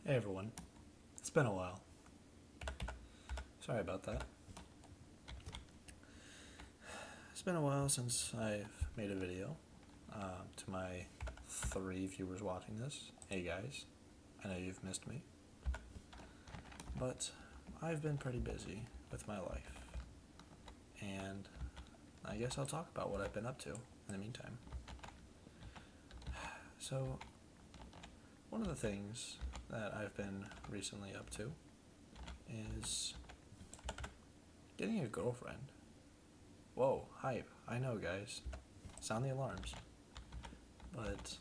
Hey everyone, it's been a while. Sorry about that. It's been a while since I've made a video. To my 3 viewers watching this, hey guys, I know you've missed me. But I've been pretty busy with my life. And I guess I'll talk about what I've been up to in the meantime. So, one of the things that I've been recently up to is getting a girlfriend. Whoa, hype. I know, guys. Sound the alarms. But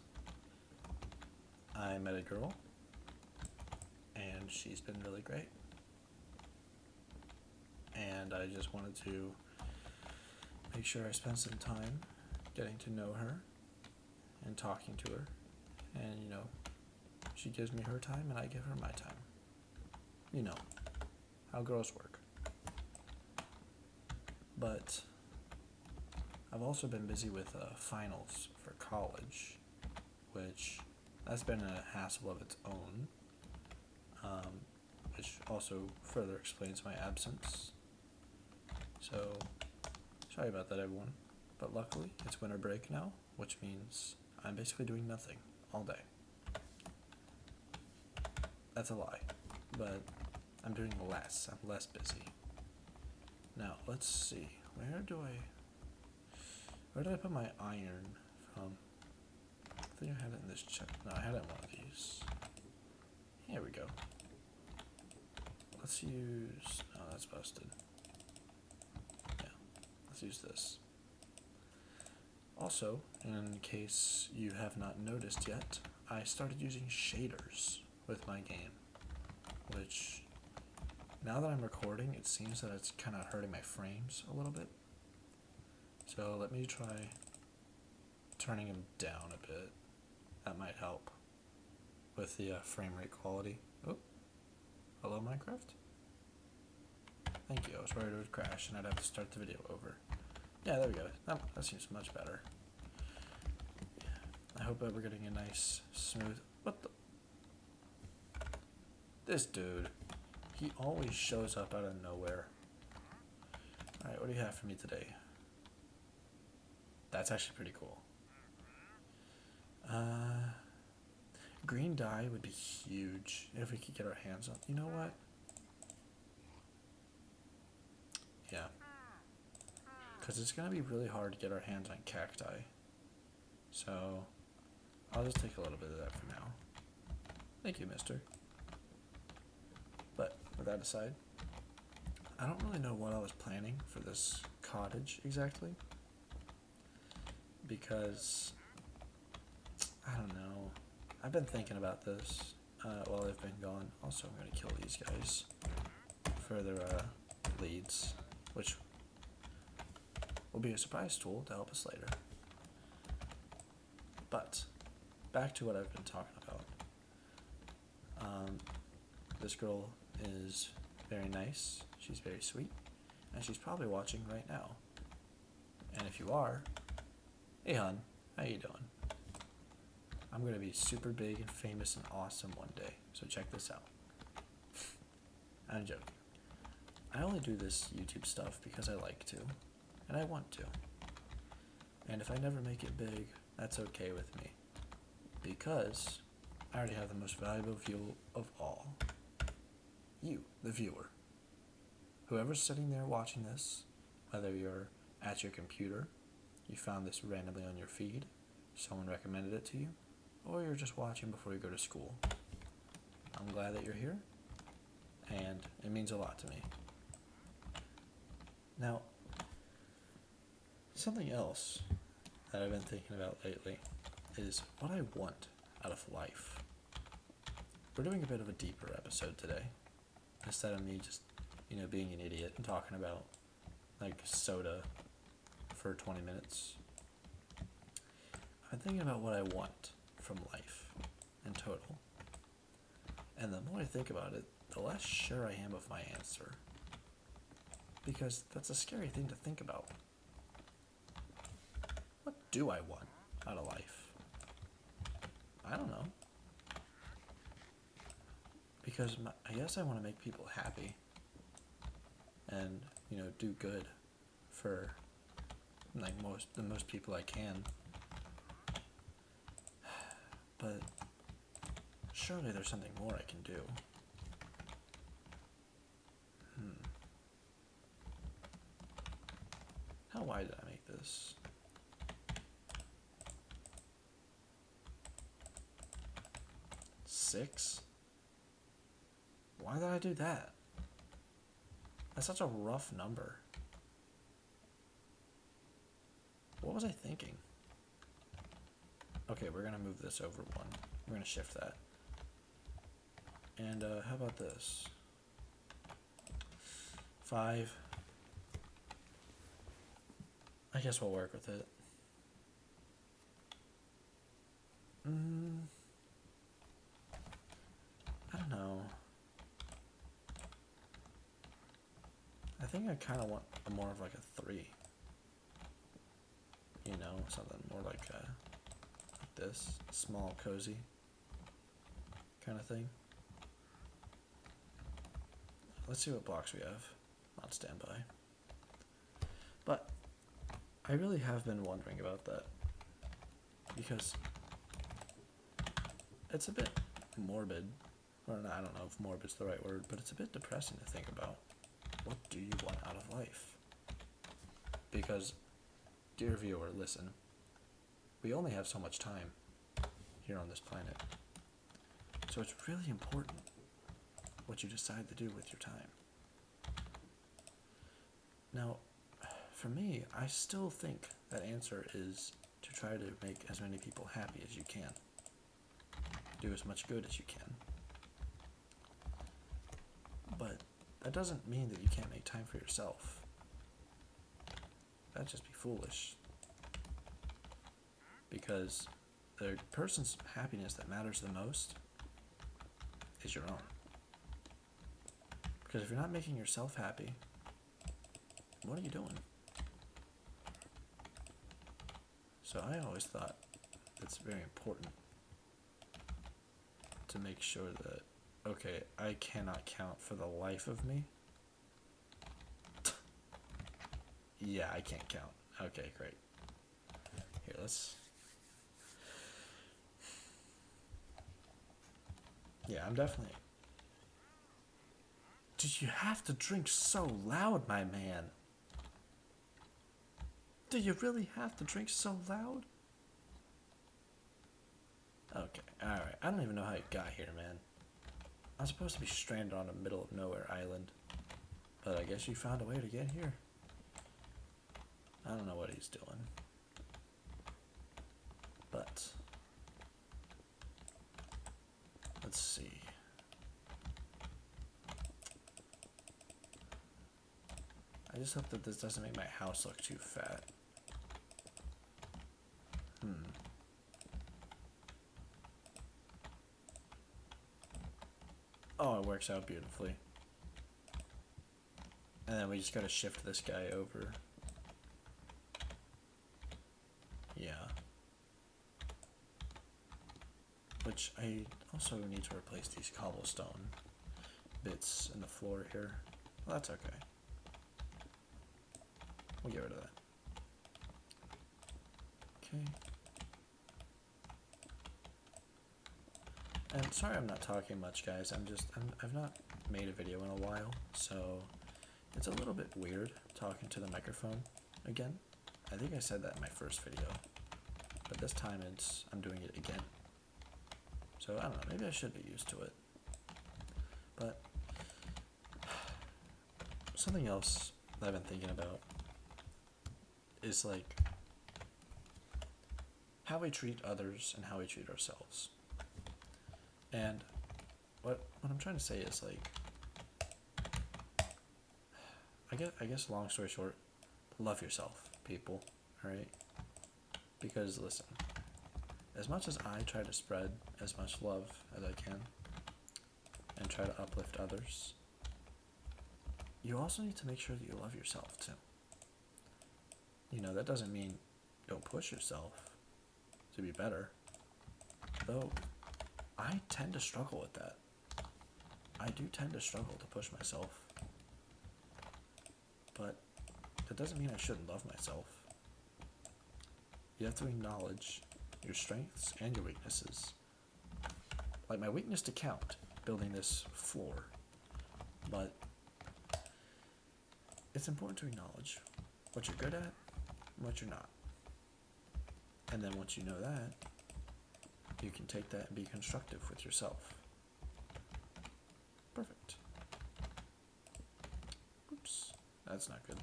I met a girl, and she's been really great. And I just wanted to make sure I spent some time getting to know her and talking to her. And, she gives me her time and I give her my time. You know how girls work. But I've also been busy with finals for college, which that's been a hassle of its own, which also further explains my absence. So, sorry about that, everyone. But luckily, it's winter break now, which means I'm basically doing nothing all day. That's a lie, but I'm doing less. I'm less busy. Now, let's see. Where did I put my iron from? I think I had it in this chest. No, I had it in one of these. Here we go. Let's use... Oh, that's busted. Yeah, let's use this. Also, in case you have not noticed yet, I started using shaders with my game, which, now that I'm recording, it seems that it's kind of hurting my frames a little bit. So let me try turning them down a bit. That might help with the frame rate quality. Oh, hello Minecraft? Thank you, I was worried it would crash and I'd have to start the video over. Yeah, there we go. That seems much better. I hope that we're getting a nice, smooth... What the... This dude. He always shows up out of nowhere. Alright, what do you have for me today? That's actually pretty cool. Green dye would be huge if we could get our hands on... You know what? Yeah. Because it's going to be really hard to get our hands on cacti. So, I'll just take a little bit of that for now. Thank you, mister. But, with that aside, I don't really know what I was planning for this cottage exactly. Because, I don't know. I've been thinking about this while I've been gone. Also, I'm going to kill these guys for their leads, which will be a surprise tool to help us later. But, back to what I've been talking about. This girl is very nice, she's very sweet, and she's probably watching right now. And if you are, hey hon, how you doing? I'm going to be super big and famous and awesome one day, so check this out. I'm joking. I only do this YouTube stuff because I like to, and I want to. And if I never make it big, that's okay with me. Because I already have the most valuable view of all. You, the viewer. Whoever's sitting there watching this, whether you're at your computer, you found this randomly on your feed, someone recommended it to you, or you're just watching before you go to school. I'm glad that you're here, and it means a lot to me. Now, something else that I've been thinking about lately is what I want out of life. We're doing a bit of a deeper episode today, instead of me just, being an idiot and talking about, soda for 20 minutes. I'm thinking about what I want from life in total. And the more I think about it, the less sure I am of my answer. Because that's a scary thing to think about. What do I want out of life? I don't know. because I guess I want to make people happy and, you know, do good for like the most people I can. But surely there's something more I can do. How wide did I make this? Six? Why did I do that? That's such a rough number. What was I thinking? Okay, we're gonna move this over one. We're gonna shift that. And how about this? 5. I guess we'll work with it. I don't know. I think I kind of want more of like a 3. You know, something more like this. Small, cozy kind of thing. Let's see what blocks we have on standby. But I really have been wondering about that, because it's a bit morbid, or I don't know if morbid's the right word, but it's a bit depressing to think about. What do you want out of life? Because, dear viewer, listen, we only have so much time here on this planet, so it's really important what you decide to do with your time. Now, for me, I still think that answer is to try to make as many people happy as you can. Do as much good as you can. But that doesn't mean that you can't make time for yourself. That'd just be foolish. Because the person's happiness that matters the most is your own. Because if you're not making yourself happy, what are you doing? So I always thought it's very important to make sure that, okay, I cannot count for the life of me. Yeah, I can't count. Okay, great. Here, let's... Yeah, I'm definitely... Did you have to drink so loud, my man? Do you really have to drink so loud? Okay, alright. I don't even know how you got here, man. I'm supposed to be stranded on a middle of nowhere island. But I guess you found a way to get here. I don't know what he's doing. But... let's see. I just hope that this doesn't make my house look too fat. Oh, it works out beautifully. And then we just gotta shift this guy over. Yeah. Which I also need to replace these cobblestone bits in the floor here. Well, that's okay. We'll get rid of that. Okay. And sorry I'm not talking much, guys. I've not made a video in a while, so it's a little bit weird talking to the microphone again. I think I said that in my first video, but this time I'm doing it again. So I don't know, maybe I should be used to it. But something else that I've been thinking about is like how we treat others and how we treat ourselves. And what I'm trying to say is like, I guess long story short, love yourself, people, alright? Because listen, as much as I try to spread as much love as I can and try to uplift others, you also need to make sure that you love yourself too. You know, that doesn't mean don't push yourself to be better, though I tend to struggle with that. I do tend to struggle to push myself, but that doesn't mean I shouldn't love myself. You have to acknowledge your strengths and your weaknesses. Like my weakness to count, building this floor, but it's important to acknowledge what you're good at and what you're not. And then once you know that, you can take that and be constructive with yourself. Perfect. Oops, that's not good.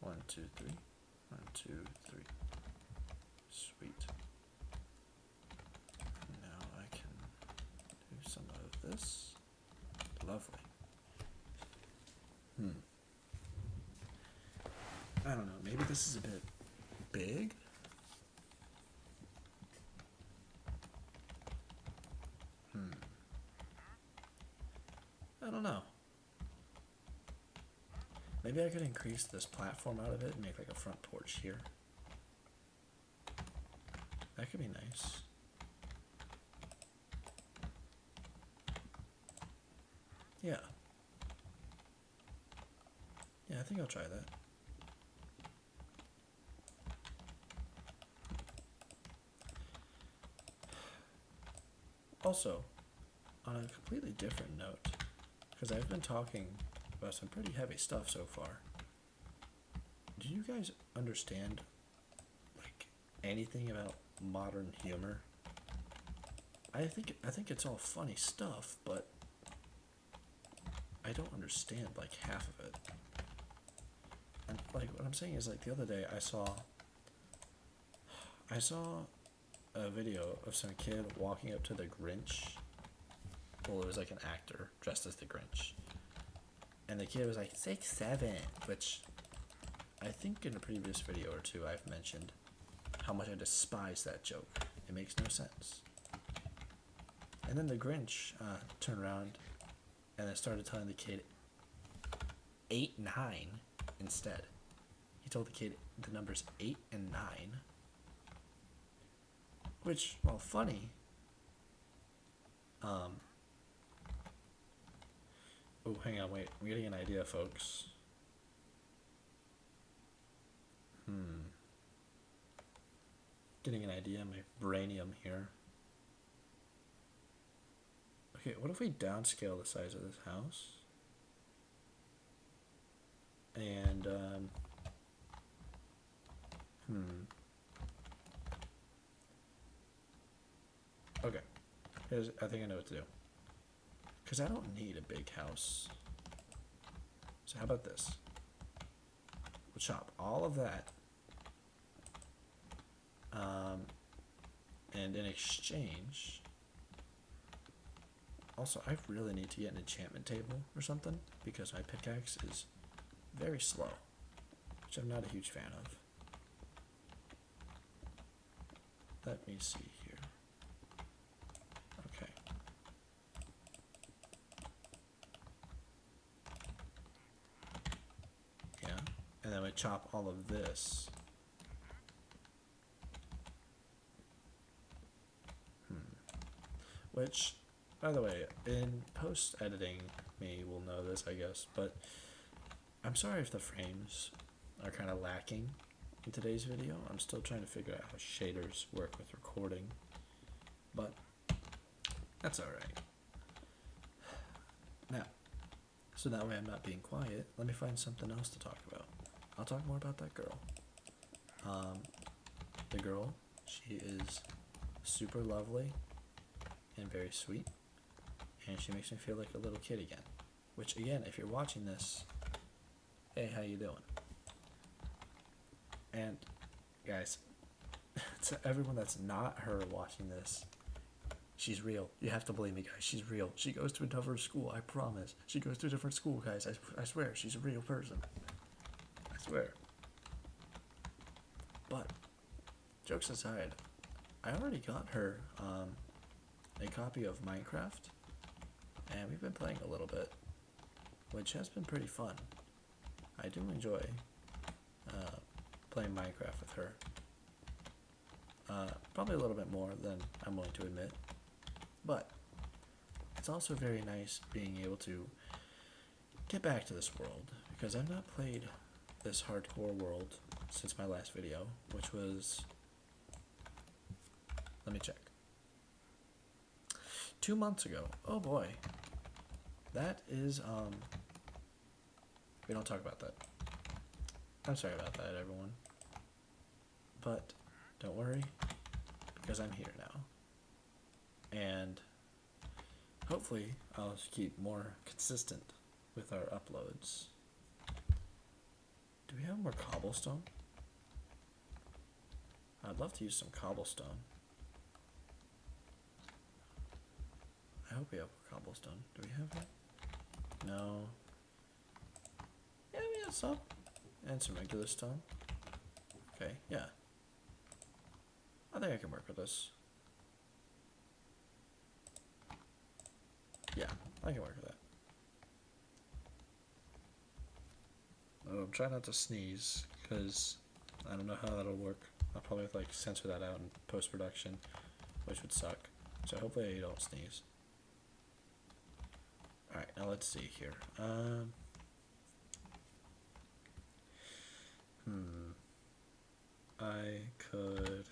1, 2, 3. 1, 2, 3. Sweet. Now I can do some of this. Lovely. I don't know, maybe this is a bit big? I don't know. Maybe I could increase this platform out of it and make like a front porch here. That could be nice. Yeah. Yeah, I think I'll try that. Also, on a completely different note, because I've been talking about some pretty heavy stuff so far, do you guys understand, like, anything about modern humor? I think it's all funny stuff, but I don't understand, like, half of it. And, like, what I'm saying is, like, the other day I saw a video of some kid walking up to the Grinch. Well, it was like an actor dressed as the Grinch. And the kid was like 6'7", which I think in a previous video or two I've mentioned how much I despise that joke. It makes no sense. And then the Grinch turned around and then started telling the kid 8, 9 instead. He told the kid the numbers 8 and 9. Which, while funny, oh, hang on, wait. I'm getting an idea, folks. Getting an idea, my brainium here. Okay, what if we downscale the size of this house? And, okay. I think I know what to do. Because I don't need a big house. So how about this? We'll chop all of that. And in exchange... Also, I really need to get an enchantment table or something, because my pickaxe is very slow, which I'm not a huge fan of. Let me see here. Okay. Yeah, and then we chop all of this. Which, by the way, in post-editing, me will know this, I guess, but I'm sorry if the frames are kind of lacking in today's video. I'm still trying to figure out how shaders work with recording, but that's alright. Now, so that way I'm not being quiet, let me find something else to talk about. I'll talk more about that girl. The girl, she is super lovely and very sweet, and she makes me feel like a little kid again. Which, again, if you're watching this, hey, how you doing? And, guys, to everyone that's not her watching this, she's real. You have to believe me, guys. She's real. She goes to a different school, I promise. She goes to a different school, guys. I swear, she's a real person. I swear. But, jokes aside, I already got her a copy of Minecraft, and we've been playing a little bit, which has been pretty fun. I do enjoy playing Minecraft with her. Probably a little bit more than I'm willing to admit, but it's also very nice being able to get back to this world, because I've not played this hardcore world since my last video, which was, let me check, 2 months ago. Oh boy. That is, we don't talk about that. I'm sorry about that, everyone. But don't worry, because I'm here now. And hopefully I'll keep more consistent with our uploads. Do we have more cobblestone? I'd love to use some cobblestone. I hope we have cobblestone. Do we have it? No. Yeah, we have some. And some regular stone. Okay, yeah. I think I can work with this. Yeah, I can work with that. Oh, I'm trying not to sneeze, because I don't know how that'll work. I'll probably have to like censor that out in post-production, which would suck. So hopefully you don't sneeze. Alright, now let's see here. I could...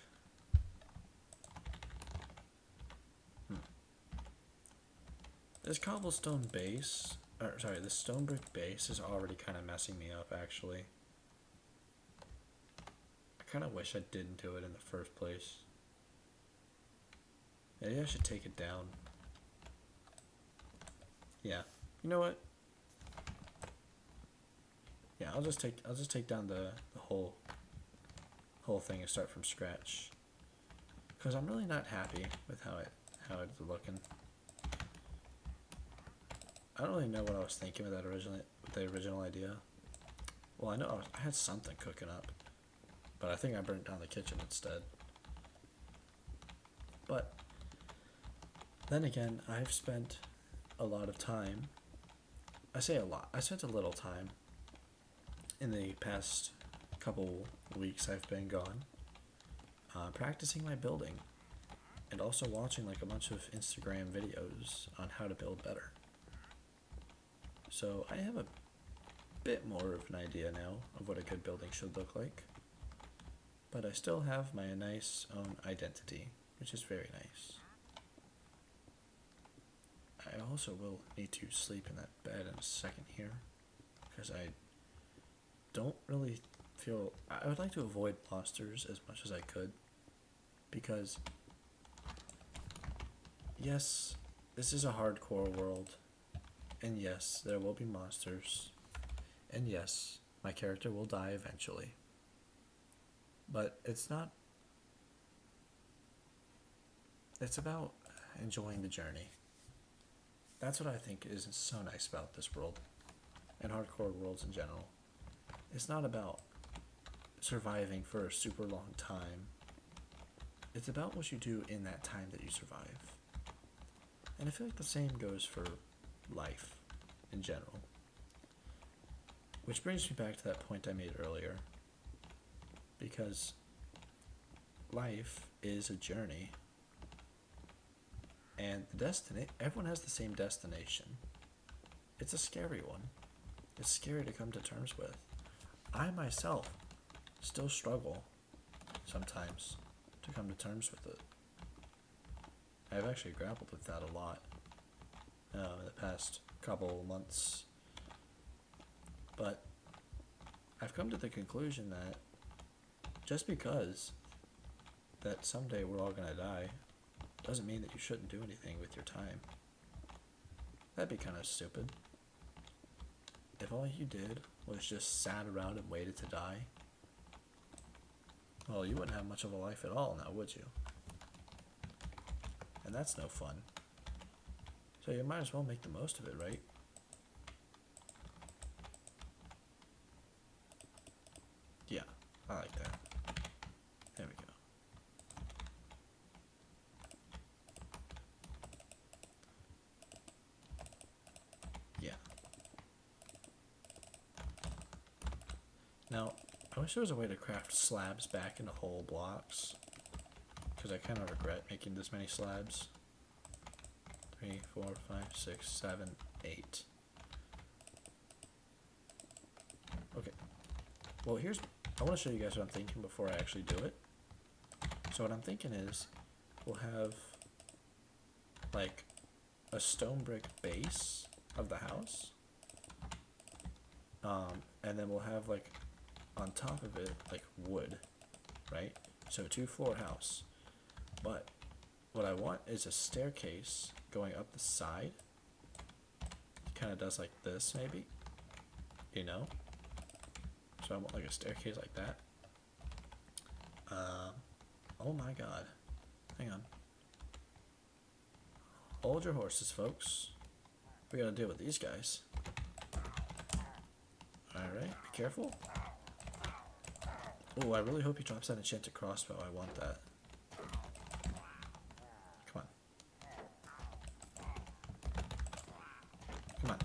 This cobblestone base, or sorry, this stone brick base is already kind of messing me up, actually. I kind of wish I didn't do it in the first place. Maybe I should take it down. Yeah, you know what? Yeah, I'll just take down the whole thing and start from scratch. Because I'm really not happy with how it's looking. I don't really know what I was thinking with the original idea. Well, I know I had something cooking up, but I think I burnt down the kitchen instead. But then again, I've spent a lot of time. I say a lot. I spent a little time in the past couple weeks I've been gone, practicing my building, and also watching like a bunch of Instagram videos on how to build better. So I have a bit more of an idea now of what a good building should look like, but I still have my nice own identity, which is very nice. I also will need to sleep in that bed in a second here, because I don't really feel... I would like to avoid monsters as much as I could, because yes, this is a hardcore world, and yes, there will be monsters, and yes, my character will die eventually, but it's not... It's about enjoying the journey. That's what I think is so nice about this world, and hardcore worlds in general. It's not about surviving for a super long time. It's about what you do in that time that you survive. And I feel like the same goes for life in general. Which brings me back to that point I made earlier. Because life is a journey. And everyone has the same destination. It's a scary one. It's scary to come to terms with. I myself still struggle sometimes to come to terms with it. I've actually grappled with that a lot in the past couple months. But I've come to the conclusion that just because that someday we're all gonna die doesn't mean that you shouldn't do anything with your time. That'd be kind of stupid. If all you did was just sat around and waited to die, well, you wouldn't have much of a life at all now, would you? And that's no fun. So you might as well make the most of it, right? Yeah, I like that. There we go. Yeah. Now, I wish there was a way to craft slabs back into whole blocks, because I kind of regret making this many slabs. 3, 4, 5, 6, 7, 8. Okay. Well, I want to show you guys what I'm thinking before I actually do it. So what I'm thinking is, we'll have like a stone brick base of the house, and then we'll have like on top of it like wood, right? So 2-floor house. But what I want is a staircase going up the side. Kind of does like this maybe, you know? So I want like a staircase like that. Oh my god. Hang on. Hold your horses, folks. We gotta deal with these guys. Alright, be careful. Oh, I really hope he drops that enchanted crossbow. I want that. Come on. Come on.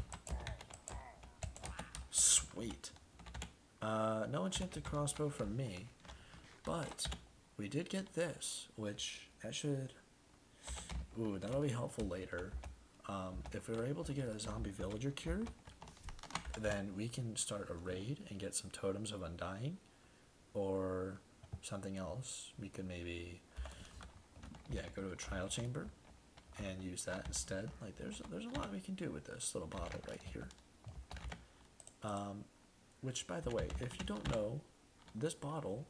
Sweet. No enchanted crossbow from me. But we did get this, which that should... Ooh, that'll be helpful later. If we were able to get a zombie villager cured, then we can start a raid and get some totems of undying, or something else. We could maybe, go to a trial chamber and use that instead. Like there's a lot we can do with this little bottle right here. Which, by the way, if you don't know, this bottle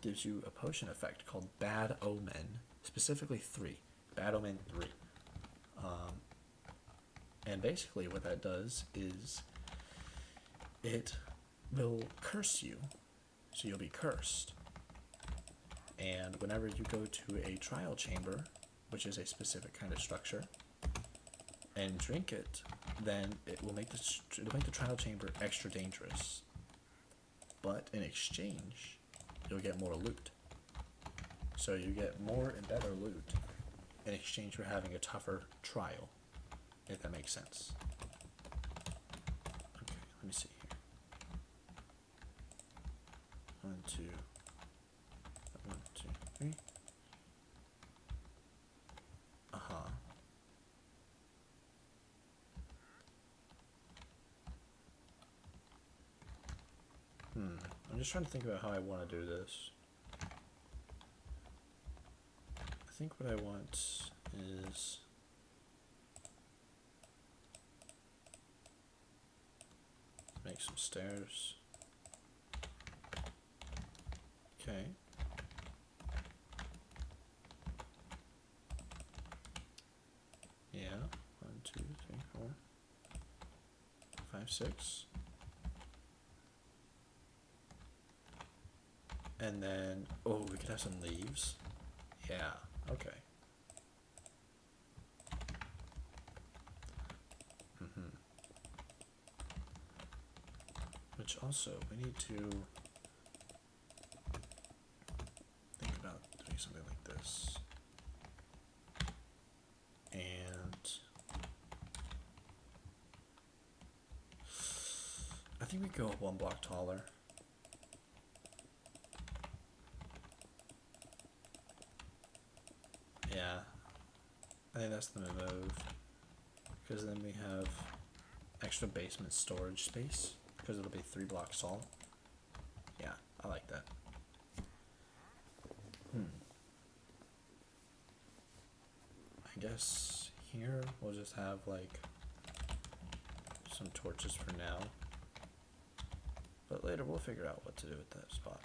gives you a potion effect called Bad Omen, specifically 3. Bad Omen 3. And basically what that does is it will curse you, so you'll be cursed. And whenever you go to a trial chamber, which is a specific kind of structure, and drink it, then it will make the trial chamber extra dangerous. But in exchange, you'll get more loot. So you get more and better loot in exchange for having a tougher trial, if that makes sense. Okay, let me see here. 1, 2, 1, 2, 3. I'm just trying to think about how I want to do this. I think what I want is make some stairs. Okay. Yeah. 1, 2, 3, 4, 5, 6. And then, oh, we could have some leaves. Yeah, okay. Which also, we need to think about doing something like this. And I think we go up 1 block taller. Yeah, I think that's the move, because then we have extra basement storage space, because it'll be 3 blocks tall. Yeah, I like that. I guess here we'll just have like some torches for now, but later we'll figure out what to do with that spot.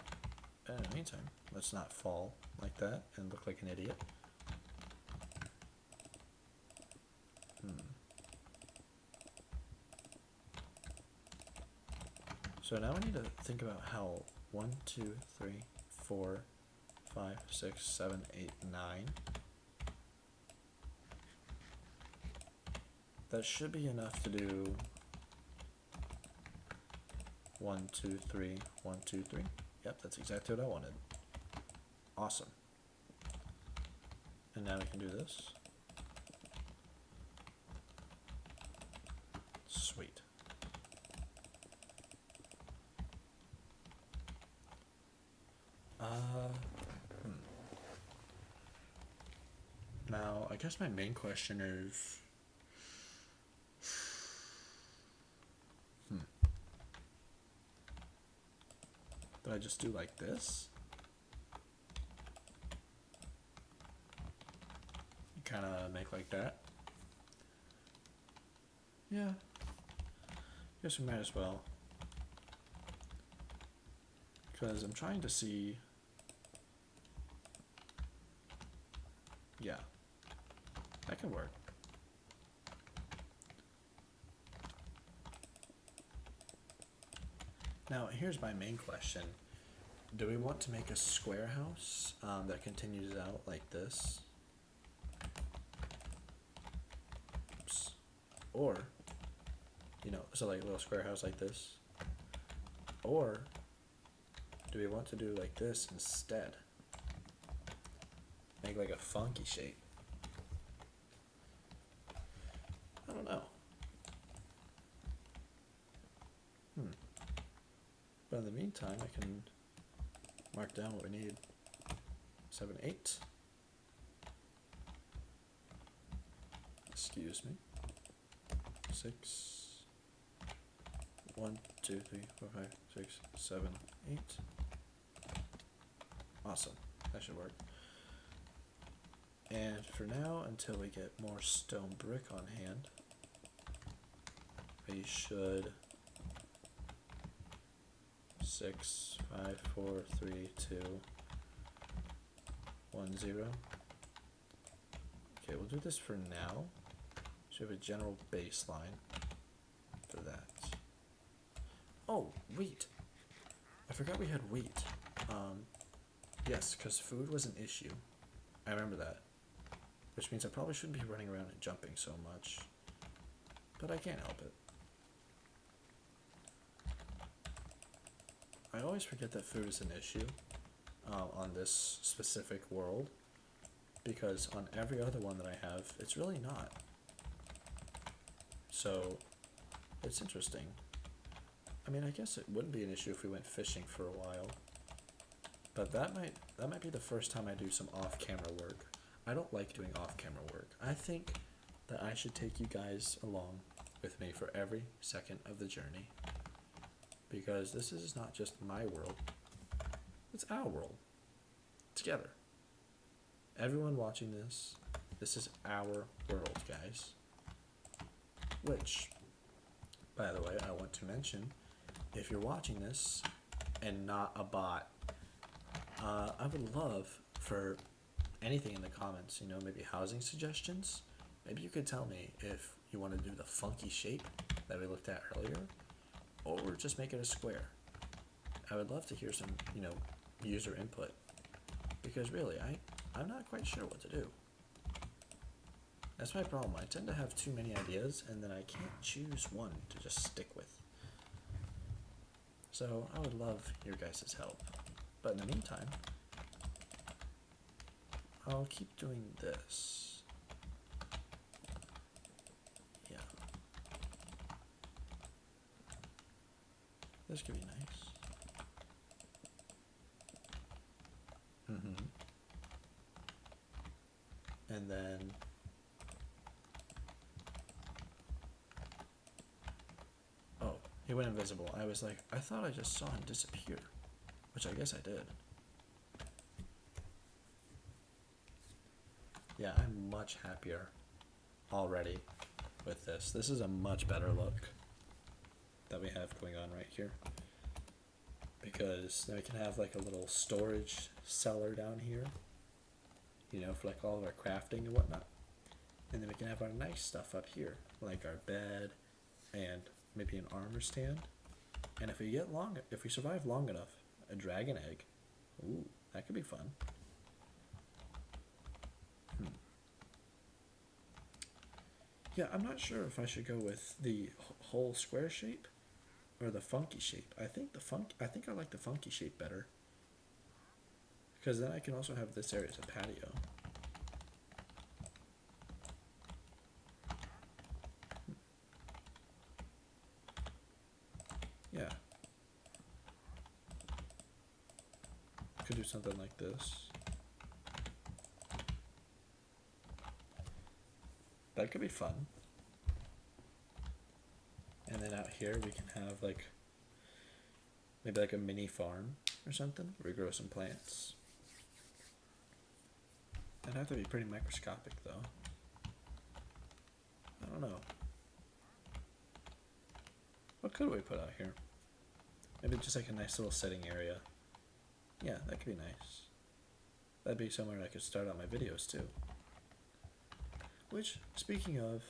And in the meantime, let's not fall like that and look like an idiot. So now we need to think about how 1, 2, 3, 4, 5, 6, 7, 8, 9. That should be enough to do 1, 2, 3, 1, 2, 3. Yep, that's exactly what I wanted. Awesome. And now we can do this. Sweet. Now, I guess my main question is, But I just do like this. Kind of make like that. Yeah. Guess we might as well. Because I'm trying to see. Yeah. That can work. Now, here's my main question. Do we want to make a square house that continues out like this? Oops. Or, you know, so like a little square house like this? Or do we want to do like this instead? Make like a funky shape. I don't know. But in the meantime, I can mark down what we need. 7, 8. Excuse me. 6. 1, 2, 3, 4, 5, 6, 7, 8. Awesome. That should work. And for now, until we get more stone brick on hand, we should 6, 5, 4, 3, 2, 1, 0. Okay, we'll do this for now. So we have a general baseline for that. Oh, wheat. I forgot we had wheat. Yes, because food was an issue. I remember that. Which means I probably shouldn't be running around and jumping so much. But I can't help it. I always forget that food is an issue on this specific world, because on every other one that I have, it's really not. So, it's interesting. I mean, I guess it wouldn't be an issue if we went fishing for a while, but that might be the first time I do some off-camera work. I don't like doing off-camera work. I think that I should take you guys along with me for every second of the journey, because this is not just my world, it's our world, together. Everyone watching this, this is our world, guys. Which, by the way, I want to mention, if you're watching this and not a bot, I would love for anything in the comments, you know, maybe housing suggestions. Maybe you could tell me if you want to do the funky shape that we looked at earlier, or just make it a square. I would love to hear some, you know, user input, because really, I'm not quite sure what to do. That's my problem. I tend to have too many ideas, and then I can't choose one to just stick with. So I would love your guys' help. But in the meantime, I'll keep doing this. Yeah. This could be nice. And then oh, he went invisible. I was like, I thought I just saw him disappear, which I guess I did. Yeah, I'm much happier already with this. This is a much better look that we have going on right here, because now we can have like a little storage cellar down here, you know, for like all of our crafting and whatnot. And then we can have our nice stuff up here, like our bed and maybe an armor stand. And if we survive long enough, a dragon egg. Ooh, that could be fun. Yeah, I'm not sure if I should go with the whole square shape or the funky shape. I think I like the funky shape better, because then I can also have this area as a patio. Yeah. Could do something like this. That could be fun. And then out here we can have like maybe like a mini farm or something. Regrow some plants. That'd have to be pretty microscopic though. I don't know. What could we put out here? Maybe just like a nice little setting area. Yeah, that could be nice. That'd be somewhere I could start out my videos too. Which, speaking of,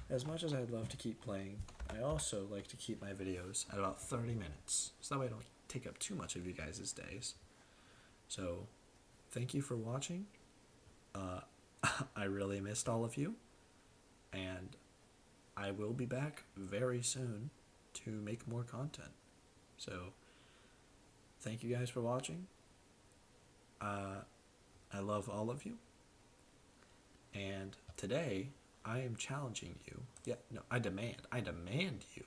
as much as I'd love to keep playing, I also like to keep my videos at about 30 minutes. So that way I don't take up too much of you guys' days. So, thank you for watching. I really missed all of you. And I will be back very soon to make more content. So, thank you guys for watching. I love all of you. And today, I am challenging you. Yeah, no, I demand you.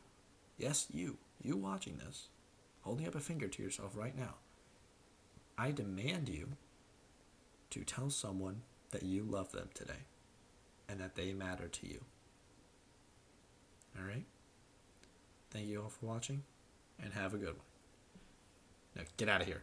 Yes, you watching this, holding up a finger to yourself right now. I demand you to tell someone that you love them today and that they matter to you. Alright? Thank you all for watching and have a good one. Now, get out of here.